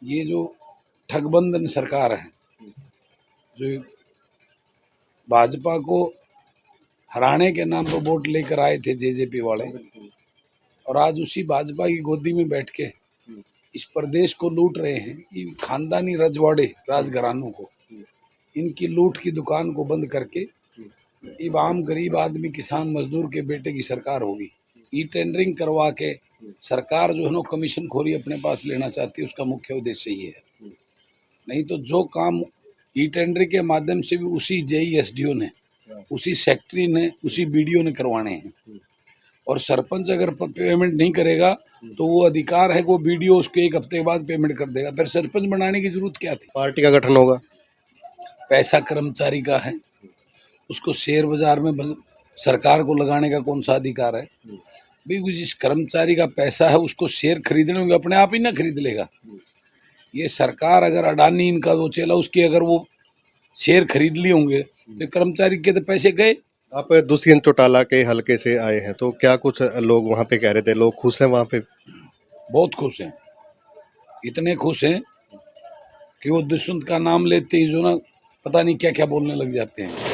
ये जो ठगबंधन सरकार है, जो भाजपा को हराने के नाम पर वोट लेकर आए थे जेजेपी वाले, और आज उसी भाजपा की गोदी में बैठ के इस प्रदेश को लूट रहे हैं। ये खानदानी रजवाड़े राजघरानों को, इनकी लूट की दुकान को बंद करके अब आम गरीब आदमी किसान मजदूर के बेटे की सरकार होगी। ई टेंडरिंग करवा के सरकार जो है ना कमीशन खोरी अपने पास लेना चाहती है, उसका मुख्य उद्देश्य ये है। नहीं तो जो काम ई टेंडरिंग के माध्यम से भी उसी जेईएसडीओ ने, उसी सेक्रेटरी ने, उसी बीडीओ ने करवाने हैं। और सरपंच अगर पेमेंट नहीं करेगा तो वो अधिकार है, वो बीडीओ उसके एक हफ्ते बाद पेमेंट कर देगा। फिर सरपंच बनाने की जरूरत क्या थी? पार्टी का गठन होगा। पैसा कर्मचारी का है, उसको शेयर बाजार में सरकार को लगाने का कौन सा अधिकार है? भाई जिस कर्मचारी का पैसा है उसको शेयर खरीदने होंगे, अपने आप ही ना खरीद लेगा। ये सरकार अगर अडानी इनका वो चला, उसके अगर वो शेयर खरीद लिए होंगे तो कर्मचारी के तो पैसे गए। आप दुष्यंत चौटाला के हलके से आए हैं, तो क्या कुछ लोग वहाँ पे कह रहे थे, लोग खुश हैं वहाँ पे? बहुत खुश हैं, इतने खुश हैं कि वो दुष्यंत का नाम लेते ही जो ना पता नहीं क्या क्या बोलने लग जाते हैं।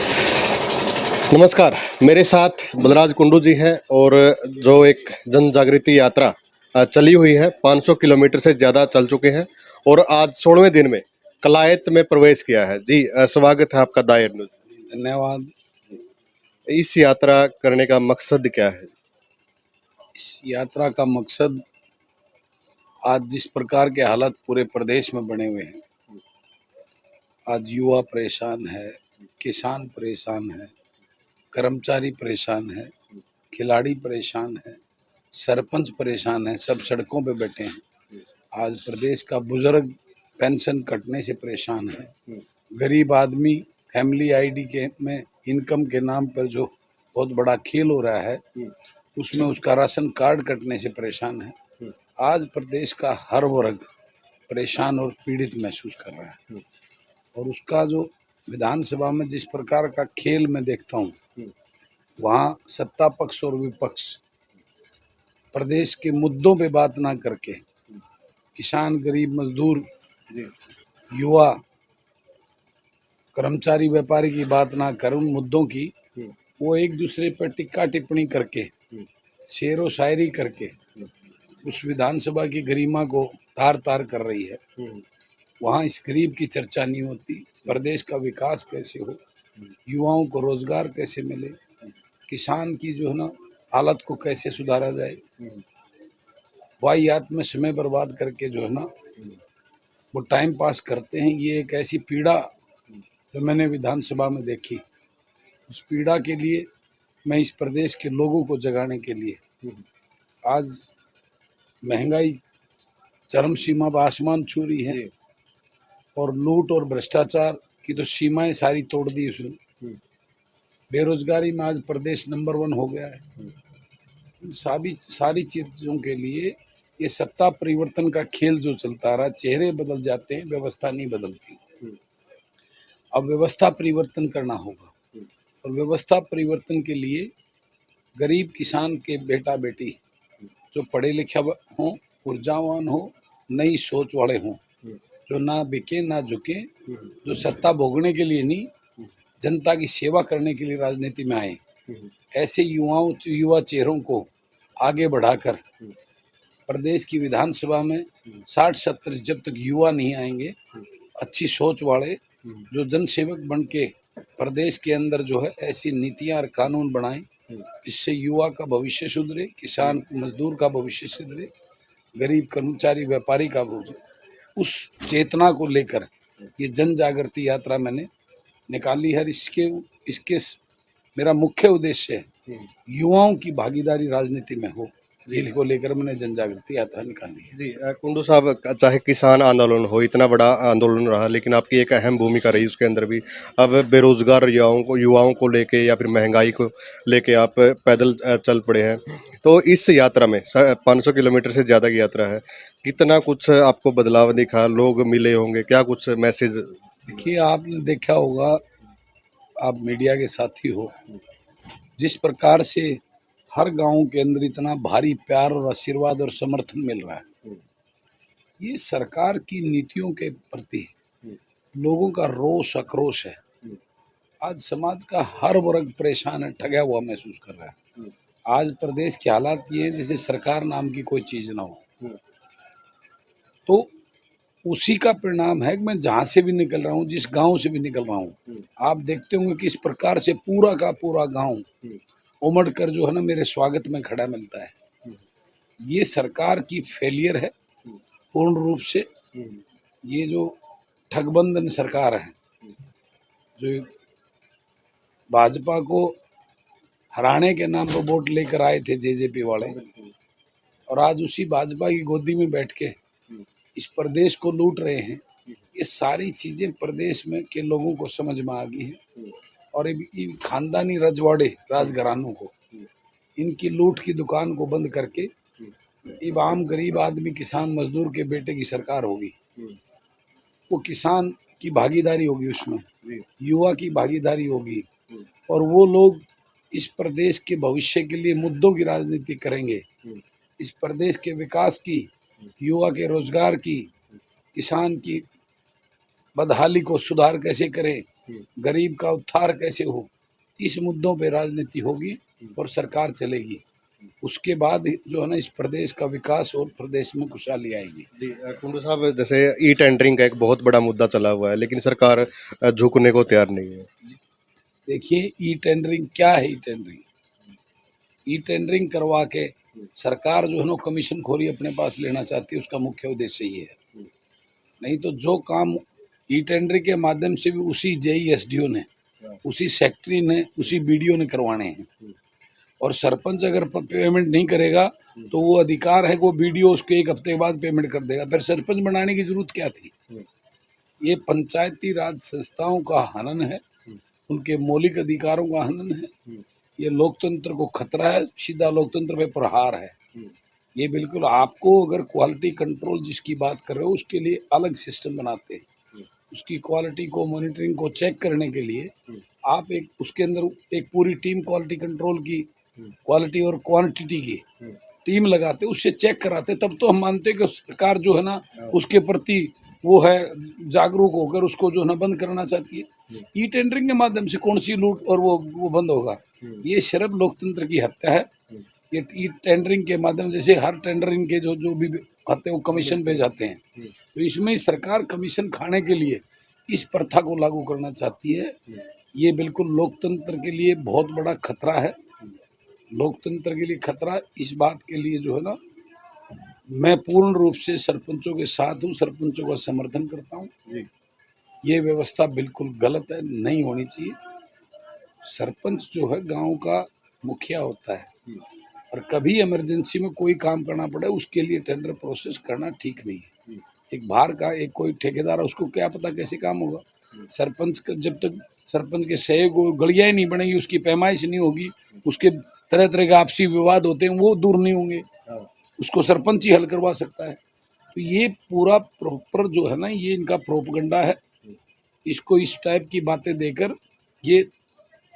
नमस्कार, मेरे साथ बलराज कुंडू जी हैं और जो एक जन जागृति यात्रा चली हुई है, 500 किलोमीटर से ज़्यादा चल चुके हैं और आज 16वें दिन में कलायत में प्रवेश किया है। जी स्वागत है आपका दायर न्यूज़। धन्यवाद। इस यात्रा करने का मकसद क्या है? इस यात्रा का मकसद, आज जिस प्रकार के हालात पूरे प्रदेश में बने हुए हैं, आज युवा परेशान है, किसान परेशान है, कर्मचारी परेशान है, खिलाड़ी परेशान है, सरपंच परेशान है, सब सड़कों पे बैठे हैं। आज प्रदेश का बुजुर्ग पेंशन कटने से परेशान है, गरीब आदमी फैमिली आईडी के में इनकम के नाम पर जो बहुत बड़ा खेल हो रहा है, उसमें उसका राशन कार्ड कटने से परेशान है। आज प्रदेश का हर वर्ग परेशान और पीड़ित महसूस कर रहा है, और उसका जो विधानसभा में जिस प्रकार का खेल मैं देखता हूँ, वहाँ सत्ता पक्ष और विपक्ष प्रदेश के मुद्दों पे बात ना करके किसान, गरीब, मजदूर, युवा, कर्मचारी, व्यापारी की बात ना कर, उन मुद्दों की वो एक दूसरे पर टिक्का टिप्पणी करके, शेरो शायरी करके उस विधानसभा की गरिमा को तार तार कर रही है। वहाँ इस गरीब की चर्चा नहीं होती, प्रदेश का विकास कैसे हो, युवाओं को रोजगार कैसे मिले, किसान की जो है ना हालत को कैसे सुधारा जाए। वाहियात में समय बर्बाद करके जो है ना वो टाइम पास करते हैं। ये एक ऐसी पीड़ा जो मैंने विधानसभा में देखी, उस पीड़ा के लिए मैं इस प्रदेश के लोगों को जगाने के लिए, आज महंगाई चरम सीमा पर आसमान छू रही है और लूट और भ्रष्टाचार की तो सीमाएं सारी तोड़ दी उसने। बेरोजगारी में आज प्रदेश नंबर 1 हो गया है। सारी चीजों के लिए ये सत्ता परिवर्तन का खेल जो चलता रहा, चेहरे बदल जाते हैं, व्यवस्था नहीं बदलती। अब व्यवस्था परिवर्तन करना होगा, और व्यवस्था परिवर्तन के लिए गरीब किसान के बेटा बेटी जो पढ़े लिखे हों, ऊर्जावान हो, नई सोच वाले हों, जो ना बिके ना झुके, जो सत्ता भोगने के लिए नहीं, जनता की सेवा करने के लिए राजनीति में आए, ऐसे युवा चेहरों को आगे बढ़ाकर प्रदेश की विधानसभा में 60-70 जब तक युवा नहीं आएंगे, अच्छी सोच वाले जो जनसेवक बन के प्रदेश के अंदर जो है ऐसी नीतियां और कानून बनाएं, इससे युवा का भविष्य सुधरे, किसान मजदूर का भविष्य सुधरे, गरीब कर्मचारी व्यापारी का भविष्य, उस चेतना को लेकर ये जन जागृति यात्रा मैंने निकाली है। इसके मेरा मुख्य उद्देश्य है युवाओं की भागीदारी राजनीति में हो, को लेकर मैंने जन जागृति यात्रा निकाली है। जी कुंडू साहब, चाहे किसान आंदोलन हो, इतना बड़ा आंदोलन रहा, लेकिन आपकी एक अहम भूमिका रही उसके अंदर भी। अब बेरोजगार युवाओं को लेके या फिर महंगाई को लेके आप पैदल चल पड़े हैं, तो इस यात्रा में 500 किलोमीटर से ज़्यादा की यात्रा है, कितना कुछ आपको बदलाव दिखा, लोग मिले होंगे, क्या कुछ मैसेज? देखिए, आपने देखा होगा, आप मीडिया के साथी हो, जिस प्रकार से हर गांव के अंदर इतना भारी प्यार और आशीर्वाद और समर्थन मिल रहा है, ये सरकार की नीतियों के प्रति लोगों का रोष आक्रोश है। आज समाज का हर वर्ग परेशान है, ठगा हुआ महसूस कर रहा है। आज प्रदेश के हालात ये हैं जैसे सरकार नाम की कोई चीज ना हो। तो उसी का परिणाम है कि मैं जहां से भी निकल रहा हूँ, जिस गांव से भी निकल रहा हूँ, आप देखते होंगे किस प्रकार से पूरा का पूरा गांव उमड़ कर जो है ना मेरे स्वागत में खड़ा मिलता है। ये सरकार की फेलियर है पूर्ण रूप से। ये जो ठगबंधन सरकार है, जो भाजपा को हराने के नाम पर वोट लेकर आए थे जेजेपी वाले, और आज उसी भाजपा की गोदी में बैठ के इस प्रदेश को लूट रहे हैं। ये सारी चीजें प्रदेश में के लोगों को समझ में आ गई है, और ये खानदानी रजवाड़े राजघरानों को इनकी लूट की दुकान को बंद करके अब आम गरीब आदमी किसान मजदूर के बेटे की सरकार होगी। वो किसान की भागीदारी होगी, उसमें युवा की भागीदारी होगी, और वो लोग इस प्रदेश के भविष्य के लिए मुद्दों की राजनीति करेंगे। इस प्रदेश के विकास की, युवा के रोजगार की, किसान की बदहाली को सुधार कैसे करें, गरीब का उद्धार कैसे हो, इस मुद्दों पे राजनीति होगी और सरकार चलेगी। उसके बाद जो है ना इस प्रदेश का विकास और प्रदेश में खुशहाली आएगी। जी कुंडू साहब, जैसे ई टेंडरिंग का एक बहुत बड़ा मुद्दा चला हुआ है, लेकिन सरकार झुकने को तैयार नहीं है। देखिए, ई टेंडरिंग क्या है? ई टेंडरिंग करवा के सरकार जो है ना कमीशन खोरी अपने पास लेना चाहती है, उसका मुख्य उद्देश्य ये है। नहीं तो जो काम ई टेंडरिंग के माध्यम से भी उसी जेईएसडीओ ने, उसी सेक्रेटरी ने, उसी बीडीओ ने करवाने हैं। और सरपंच अगर पेमेंट नहीं करेगा तो वो अधिकार है कि वो बीडीओ उसको एक हफ्ते के बाद पेमेंट कर देगा। फिर सरपंच बनाने की जरूरत क्या थी? ये पंचायती राज संस्थाओं का हनन है, उनके मौलिक अधिकारों का हनन है। ये लोकतंत्र को खतरा है, सीधा लोकतंत्र पे प्रहार है। ये बिल्कुल आपको अगर क्वालिटी कंट्रोल जिसकी बात कर रहे हो उसके लिए अलग सिस्टम बनाते हैं। उसकी क्वालिटी को, मॉनिटरिंग को चेक करने के लिए आप एक उसके अंदर एक पूरी टीम क्वालिटी कंट्रोल की, क्वालिटी और क्वांटिटी की टीम लगाते, उससे चेक कराते, तब तो हम मानते कि सरकार जो है ना उसके प्रति वो है जागरूक होकर उसको जो है ना बंद करना चाहती है। ई टेंडरिंग के माध्यम से कौन सी लूट और वो बंद होगा? ये सिर्फ लोकतंत्र की हत्या है। ये ई टेंडरिंग के माध्यम, जैसे हर टेंडरिंग के जो भी आते हैं वो कमीशन पे जाते हैं, तो इसमें सरकार कमीशन खाने के लिए इस प्रथा को लागू करना चाहती है। ये बिल्कुल लोकतंत्र के लिए बहुत बड़ा खतरा है। लोकतंत्र के लिए खतरा, इस बात के लिए जो है ना मैं पूर्ण रूप से सरपंचों के साथ हूँ, सरपंचों का समर्थन करता हूँ। ये व्यवस्था बिल्कुल गलत है, नहीं होनी चाहिए। सरपंच जो है गांव का मुखिया होता है, और कभी इमरजेंसी में कोई काम करना पड़े उसके लिए टेंडर प्रोसेस करना ठीक नहीं है। एक बाहर का एक कोई ठेकेदार है, उसको क्या पता कैसे काम होगा? सरपंच का जब तक सरपंच के सहयोग गलियाँ ही नहीं बनेगी, उसकी पैमाइश नहीं होगी, उसके तरह तरह के आपसी विवाद होते हैं वो दूर नहीं होंगे, उसको सरपंच ही हल करवा सकता है। तो ये पूरा प्रॉपर जो है ना ये इनका प्रोपगंडा है। इसको इस टाइप की बातें देकर ये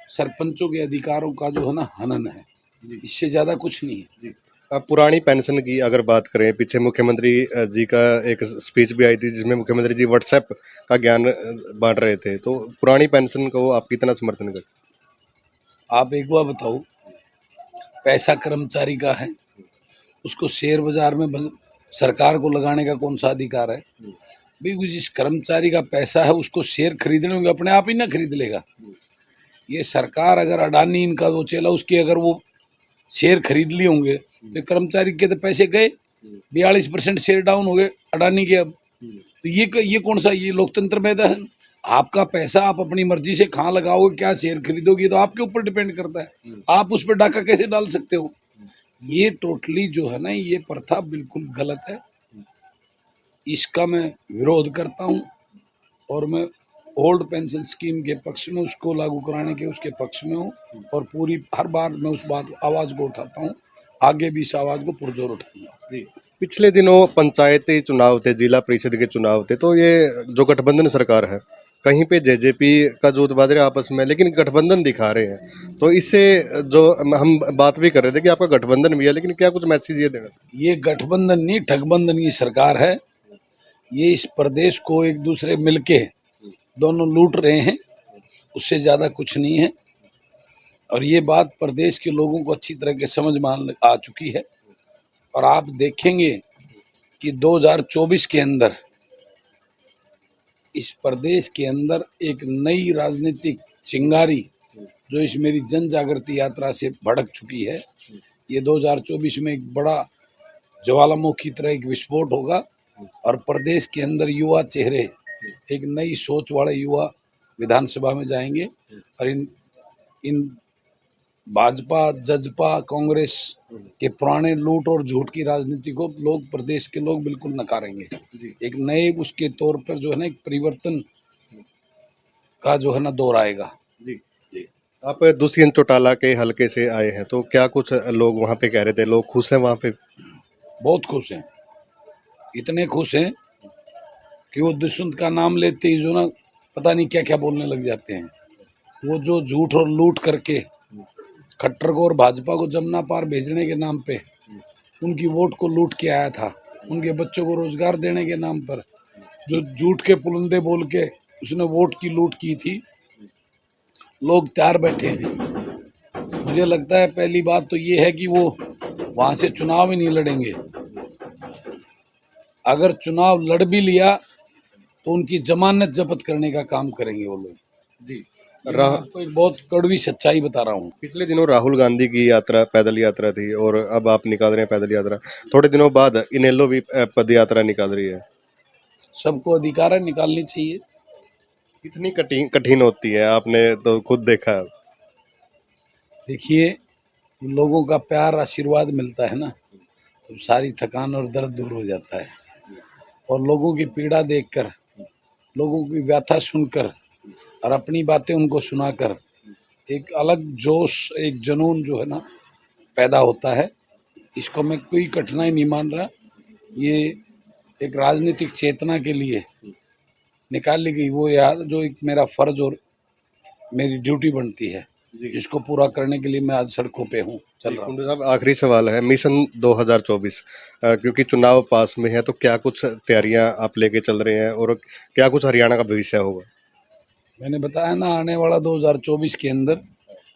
सरपंचों के अधिकारों का जो है ना हनन है, इससे ज्यादा कुछ नहीं है। अब पुरानी पेंशन की अगर बात करें, पीछे मुख्यमंत्री जी का एक स्पीच भी आई थी जिसमें मुख्यमंत्री जी व्हाट्सएप का ज्ञान बांट रहे थे, तो पुरानी पेंशन को आप कितना समर्थन करते? आप एक बार बताओ, पैसा कर्मचारी का है, उसको शेयर बाजार में सरकार को लगाने का कौन सा अधिकार है? भाई जिस कर्मचारी का पैसा है उसको शेयर खरीदने होंगे, अपने आप ही ना खरीद लेगा। ये सरकार अगर अडानी इनका वो चला उसके अगर वो शेयर खरीद लिए होंगे तो कर्मचारी के तो पैसे गए, 42% शेयर डाउन हो गए अडानी के। अब तो ये कौन सा, ये लोकतंत्र में है? आपका पैसा आप अपनी मर्जी से कहाँ लगाओगे, क्या शेयर खरीदोगे, तो आपके ऊपर डिपेंड करता है। आप उस पर डाका कैसे डाल सकते हो? ये टोटली जो है ना ये प्रथा बिल्कुल गलत है। इसका मैं विरोध करता हूँ, और मैं ओल्ड पेंशन स्कीम के पक्ष में, उसको लागू कराने के उसके पक्ष में हूँ, और पूरी हर बार मैं उस बात आवाज़ को उठाता हूँ, आगे भी इस आवाज़ को पुरजोर उठाऊंगा। पिछले दिनों पंचायती चुनाव थे, जिला परिषद के चुनाव थे, तो ये जो गठबंधन सरकार है कहीं पे जेजेपी का जोत बांध रहे आपस में, लेकिन गठबंधन दिखा रहे हैं। तो इससे जो हम बात भी कर रहे थे कि आपका गठबंधन भी है, लेकिन क्या कुछ मैसेज ये देना? ये गठबंधन नहीं, ठगबंधन की सरकार है। ये इस प्रदेश को एक दूसरे मिलके दोनों लूट रहे हैं, उससे ज़्यादा कुछ नहीं है। और ये बात प्रदेश के लोगों को अच्छी तरह के समझ में आ चुकी है। और आप देखेंगे कि 2024 के अंदर इस प्रदेश के अंदर एक नई राजनीतिक चिंगारी जो इस मेरी जन जागृति यात्रा से भड़क चुकी है, ये 2024 में एक बड़ा ज्वालामुखी तरह एक विस्फोट होगा और प्रदेश के अंदर युवा चेहरे, एक नई सोच वाले युवा विधानसभा में जाएंगे और इन भाजपा, जजपा, कांग्रेस के पुराने लूट और झूठ की राजनीति को लोग, प्रदेश के लोग बिल्कुल नकारेंगे। एक नए उसके तौर पर जो है ना, एक परिवर्तन का जो है ना दौर आएगा। आप दुष्यंत चौटाला के हलके से आए हैं, तो क्या कुछ लोग वहाँ पे कह रहे थे, लोग खुश हैं वहाँ पे? बहुत खुश हैं, इतने खुश हैं कि वो दुष्यंत का नाम लेते ही जो ना पता नहीं क्या क्या बोलने लग जाते हैं। वो जो झूठ और लूट करके खट्टर को और भाजपा को जमुना पार भेजने के नाम पे उनकी वोट को लूट के आया था, उनके बच्चों को रोजगार देने के नाम पर जो झूठ के पुलंदे बोल के उसने वोट की लूट की थी, लोग तैयार बैठे हैं। मुझे लगता है पहली बात तो ये है कि वो वहां से चुनाव ही नहीं लड़ेंगे। अगर चुनाव लड़ भी लिया तो उनकी जमानत जब्त करने का काम करेंगे वो लोग। जी। मैं आपको एक बहुत कड़वी सच्चाई बता रहा हूँ। पिछले दिनों राहुल गांधी की यात्रा, पैदल यात्रा थी, और अब आप निकाल रहे हैं पैदल यात्रा। थोड़े दिनों बाद इनेलो भी पद यात्रा निकाल रही है। सबको अधिकार है, निकालनी चाहिए। कितनी कठिन कठिन होती है, आपने तो खुद देखा है। देखिए, लोगों का प्यार आशीर्वाद मिलता है ना, तो सारी थकान और दर्द दूर हो जाता है। और लोगों की पीड़ा देखकर, लोगों की व्यथा सुनकर और अपनी बातें उनको सुनाकर एक अलग जोश, एक जुनून जो है ना पैदा होता है। इसको मैं कोई कठिनाई नहीं मान रहा। ये एक राजनीतिक चेतना के लिए निकाली गई वो यार जो एक मेरा फर्ज और मेरी ड्यूटी बनती है, जिसको पूरा करने के लिए मैं आज सड़कों पे हूँ, चल रहा हूँ। कुंडू साहब, आखिरी सवाल है, मिशन 2024, क्योंकि चुनाव पास में है, तो क्या कुछ तैयारियां आप लेके चल रहे हैं और क्या कुछ हरियाणा का भविष्य होगा? मैंने बताया ना, आने वाला 2024 के अंदर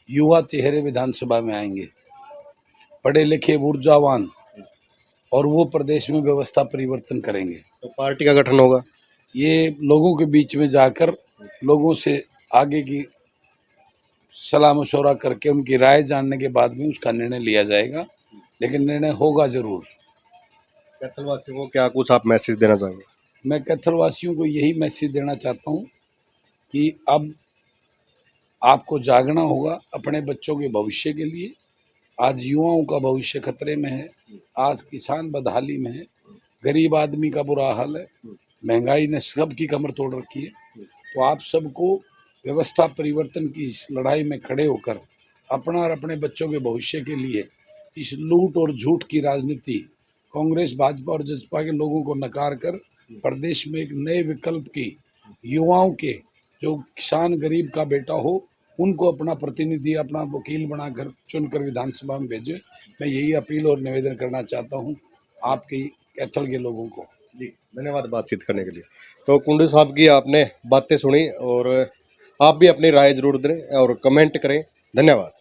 युवा चेहरे विधानसभा में आएंगे, पढ़े लिखे ऊर्जावान, और वो प्रदेश में व्यवस्था परिवर्तन करेंगे। तो पार्टी का गठन होगा? ये लोगों के बीच में जाकर लोगों से आगे की सलाह मशवरा करके उनकी राय जानने के बाद में उसका निर्णय लिया जाएगा, लेकिन निर्णय होगा जरूर। कैथल वासियों को क्या कुछ आप मैसेज देना चाहेंगे? मैं कैथल वासियों को यही मैसेज देना चाहता हूँ कि अब आपको जागना होगा अपने बच्चों के भविष्य के लिए। आज युवाओं का भविष्य खतरे में है, आज किसान बदहाली में है, गरीब आदमी का बुरा हाल है, महंगाई ने सबकी कमर तोड़ रखी है। तो आप सबको व्यवस्था परिवर्तन की इस लड़ाई में खड़े होकर अपना और अपने बच्चों के भविष्य के लिए इस लूट और झूठ की राजनीति, कांग्रेस, भाजपा और जसपा के लोगों को नकार कर प्रदेश में एक नए विकल्प की, युवाओं के, जो किसान गरीब का बेटा हो, उनको अपना प्रतिनिधि, अपना वकील बनाकर चुनकर विधानसभा में भेजे। मैं यही अपील और निवेदन करना चाहता हूँ आपके कैथल के लोगों को। जी, धन्यवाद बातचीत करने के लिए। तो कुंडू साहब की आपने बातें सुनी, और आप भी अपनी राय जरूर दें और कमेंट करें। धन्यवाद।